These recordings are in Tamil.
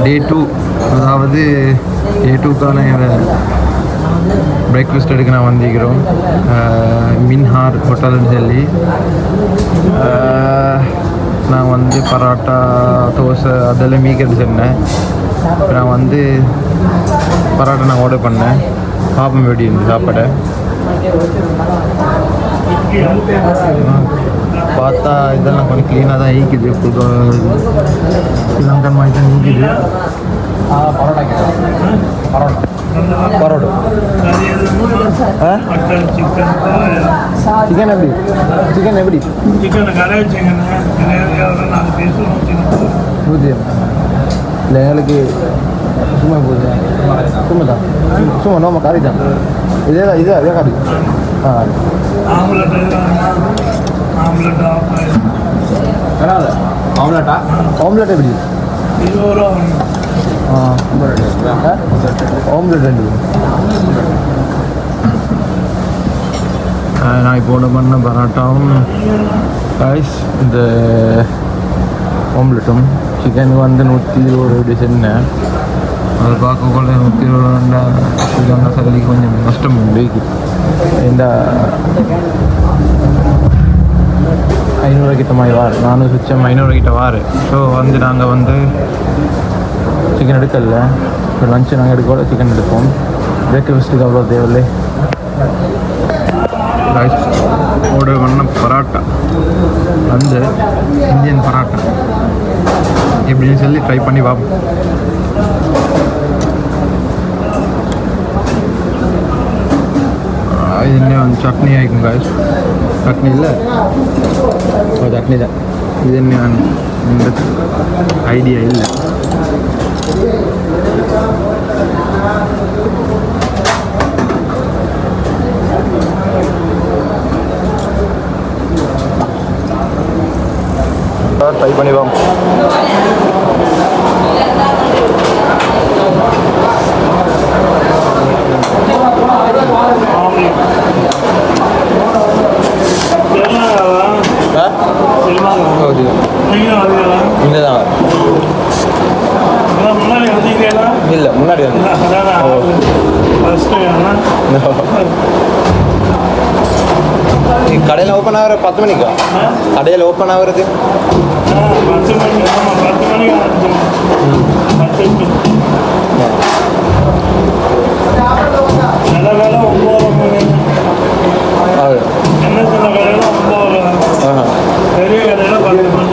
டே 2, அதாவது டே 2க்கான பிரேக்ஃபாஸ்ட் எடுக்க நான் வந்திருக்கிறோம். மின்ஹார் ஹோட்டல்னு சொல்லி நான் வந்து பரோட்டா தோசை அதெல்லாம் மீக்கிறது சொன்னேன். இப்போ நான் வந்து பரோட்டா நான் ஆர்டர் பண்ணேன். பாப்பம் வெடி இருந்து சாப்பாட பார்த்தா இதெல்லாம் கொஞ்சம் க்ளீனாக தான் ஈக்குது. ஸ்ரீலங்கன் மாதிரி தான் ஈக்குது. பரோட்டா சிக்கன் எப்படி இல்லை எங்களுக்கு சும்மா போகுது. சும்மா தான் சும்மா நோம கறி தான். இதே கறி. ஆம்லெட் எப்படி? ஆம்லெட் ரெண்டு. நான் இப்போ ஒன்று பண்ண பரோட்டாவும் ரைஸ் இந்த ஆம்லெட்டும் சிக்கன் வந்து 120 எப்படி சொன்னேன். அதை பார்க்கக்குள்ள 120 ஸ்ரீலங்கா சகதிக்கு கொஞ்சம் நஷ்டம் உண்டு. இந்த 500 கிட்ட மாதிரி வார் 400 சுச்சம் 500 கிட்ட வார். ஸோ வந்து நாங்கள் வந்து சிக்கன் எடுக்கல. இப்போ லஞ்சு நாங்கள் எடுக்கல, சிக்கன் எடுப்போம். பிரேக்ஃபாஸ்ட்டுக்கு அவ்வளோ தேவையில்லை. ரைஸ் ஆர்டர் பண்ண பரோட்டா வந்து இந்தியன் பரோட்டா எப்படின்னு சொல்லி ட்ரை பண்ணி பார்ப்போம். இது இன்னும் சட்னி ஆகிக்கும் காய்ஸ். சட்னி இல்லை, சட்னி தான். இது இன்னும் இந்த ஐடியா இல்லை. ட்ரை பண்ணி பார்ப்போம். இல்லை முன்னாடி கடையில் ஓப்பன் ஆகிற 10 மணிக்கா? கடையில் ஓப்பன் ஆகுறது 10 மணிக்கு. ஆமாம் 10 மணிக்கு. நல்ல வேலை 9 மணி. என்ன சின்ன கடையில் 9, பெரிய கடையில் 10 மணி.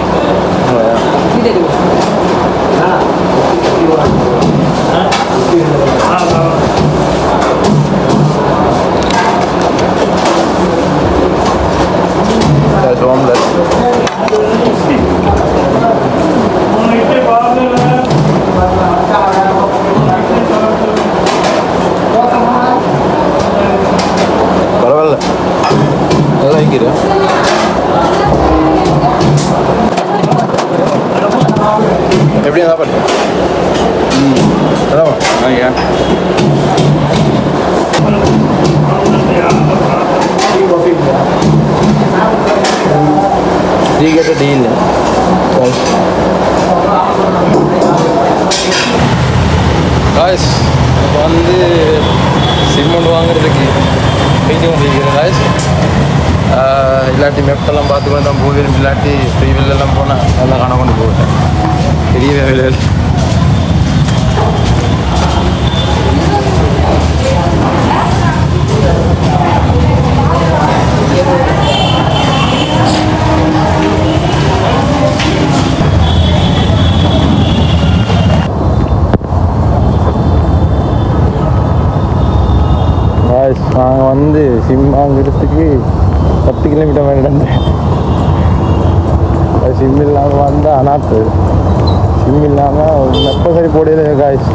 பரவாயில்ல, நல்லா வைக்கிறேன். எப்படி தான் பண்ணு அதான் ஐயா. டீ கேட்ட டீ இல்லை. காய்ஸ் இப்போ வந்து சிமெண்ட் வாங்குறதுக்கு பெயிண்டிங் பண்ணிக்கிறேன் காய்ஸ். இல்லாட்டி மெப்பெல்லாம் பார்த்துக்கொண்டு தான் போவேன். இல்லாட்டி ஃப்ரீவில்லாம் போனால் நல்லா காண கொண்டு போட்டேன். பெரிய வேலை. நாங்கள் வந்து சிம் வாங்குறதுக்கு 10 கிலோமீட்டர் மேலே நடந்தேன். சிம் இல்லாமல் வந்தால் அனாத்து. சிம் இல்லாமல் எப்போ சரி போடையில காய்ச்சி.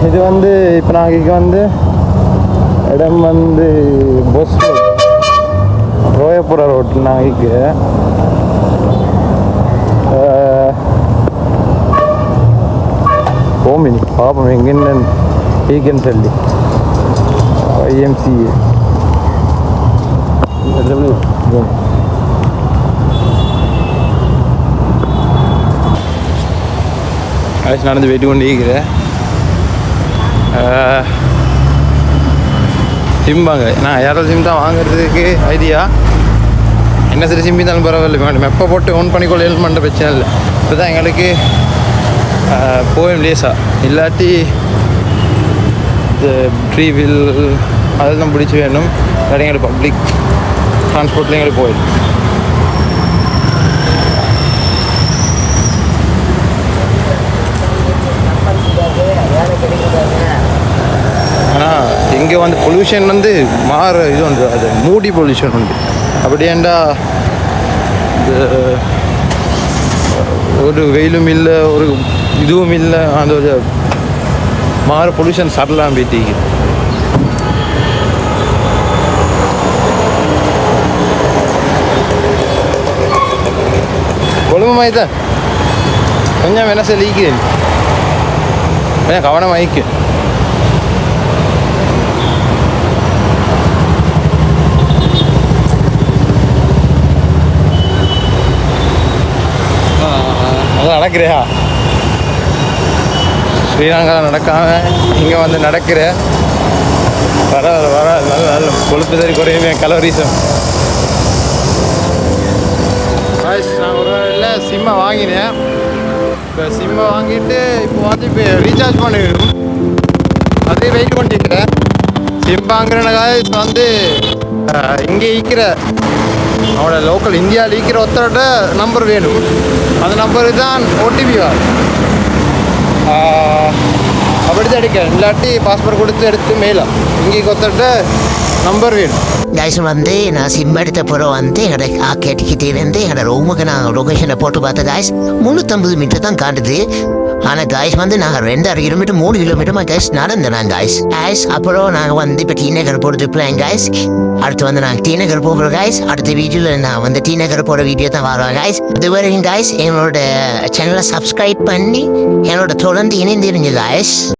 இது வந்து இப்போ நாங்கள் வந்து இடம் வந்து பஸ் ரோயப்புரா ரோட்டில் நாங்கள் போமினி பாப்போம் எங்கன்னு ஈகன்னு சொல்லி ஐஎம்சிஏ காய்ஸ் நடந்து போயிட்டு கொண்டு இருக்கிறேன். சிம் வாங்க, நான் ஏர்டெல் சிம் தான் வாங்குறதுக்கு ஐடியா. என்ன சரி சிம் இருந்தாலும் பரவாயில்ல, மேடம் மெப்பை போட்டு ஓன் பண்ணிக்கொள்ள ஹெல்ப் பண்ணுற பிரச்சனை இல்லை. இப்போ தான் எங்களுக்கு போயும் லேஸா, இல்லாட்டி இந்த ட்ரீவில் அதெல்லாம் பிடிச்சி வேணும். இல்லாட்டி எங்களுக்கு பப்ளிக் ட்ரான்ஸ்போர்ட்டில் எங்களுக்கு போயிடும். ஆனால் இங்கே வந்து பொல்யூஷன் வந்து இது வந்து அது மூடி பொல்யூஷன் உண்டு. அப்படியேண்டா ஒரு வெயிலும் இல்லை, ஒரு இதுவும் இல்லை, அந்த ஒரு பொல்யூஷன் சரலாம் போயிட்டு. கொழும்பு தான் கொஞ்சம் என்ன லீக்கு, கொஞ்சம் கவனம் ஆயிக்கு. அதான் நடக்கிறியா, ஸ்ரீலங்காவில் நடக்காம இங்கே வந்து நடக்கிற வர நல்ல நல்ல கொழுப்பு சரி குறையுமே கலோரிஸும். நான் ஒரு வேலை சிம்மை வாங்கினேன். இப்போ சிம்மை வாங்கிட்டு இப்போ வந்து இப்போ ரீசார்ஜ் பண்ணிடணும். அதே வெயிட் பண்ணிக்கிறேன். சிம் வாங்குறதுக்காக வந்து இங்கே இருக்கிற அவனோட லோக்கல் இந்தியாவில் இருக்கிற ஒருத்தரோட நம்பர் வேணும். அந்த நம்பருக்கு தான் ஓடிபி வரும். அப்படி தான் எடுக்கிறேன், இல்லாட்டி பாஸ்போர்ட் கொடுத்து எடுத்து மேலாம். இங்கே ஒருத்தர்கிட்ட நம்பர் வேணும். கைஸ் வந்து நான் சிம் எடுத்த பிறகு வந்து என்னோட கேட்டுக்கிட்டே இருந்து என்னோட ரூமுக்கு நான் லொக்கேஷனை போட்டு பார்த்தேன். கைஸ் 350 மீட்டர் தான் காட்டுது. ஆனால் கைஸ் வந்து நாங்கள் 2.5 கிலோமீட்டர் 3 கிலோமீட்டர் கைஸ் நடந்துறேன் கைஸ். அப்புறம் நாங்கள் வந்து இப்போ டி நகர் போகிறது பிளான் கைஸ். அடுத்து வந்து நாங்கள் டி நகர் போகிறோம் கைஸ். அடுத்த வீடியோவில் நான் வந்து டி நகர் போகிற வீடியோ தான் வரோம் கைஸ். இது வரைக்கும் கைஸ் என்னோட சேனலை சப்ஸ்கிரைப் பண்ணி என்னோட தொடர்ந்து இணைந்திருங்க கைஸ்.